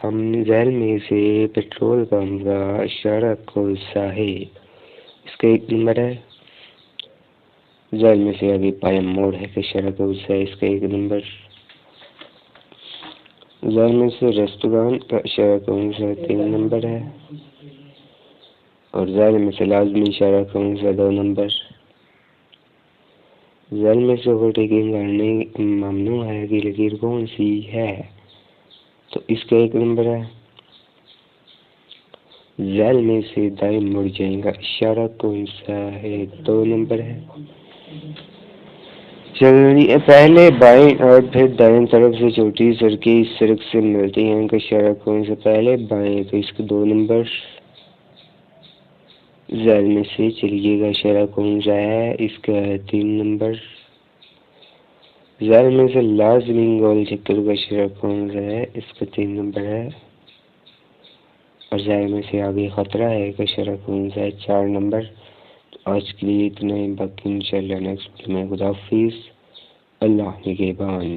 ہم ذیل میں سے پیٹرول پمپ کا اشارہ کون سا ہے؟ اس کا 1 نمبر ہے۔ ذیل میں سے آگے پایا موڑ ہے کہ اشارہ کون سا ہے؟ اس کا 1 نمبر۔ ذیل میں سے ریسٹورانٹ کا اشارہ کون سا؟ 3 نمبر ہے۔ اور ذیل میں سے لازمی اشارہ کون سا؟ 2 نمبر۔ ذیل میں سے اوورٹیکنگ کرنے ممنوع ہے کہ لکیر کون سی ہے؟ تو اس کا 1 نمبر ہے۔ ذیل میں سے دائیں مڑ جائے گا اشارہ کون سا ہے؟ 2 نمبر ہے۔ چلیے پہلے بائیں اور پھر دائیں طرف سے چھوٹی سڑکیں اس سڑک سے ملتی ہیں کا اشارہ کون سا؟ پہلے بائیں تو اس کا 2 نمبر۔ ذیل میں سے چلیے گا اشارہ کون سا ہے؟ اس کا 3 نمبر۔ ذیل میں سے لازمی گول چکر کا اشارہ کون سا ہے؟ اس کا 3 نمبر ہے۔ اور ذیل میں سے آگے خطرہ ہے کا اشارہ کون سا ہے؟ 4 نمبر۔ تو آج کے لیے اتنا ہی، باقی انشاءاللہ نیکسٹ میں۔ خدا حافظ، اللہ نگہبان۔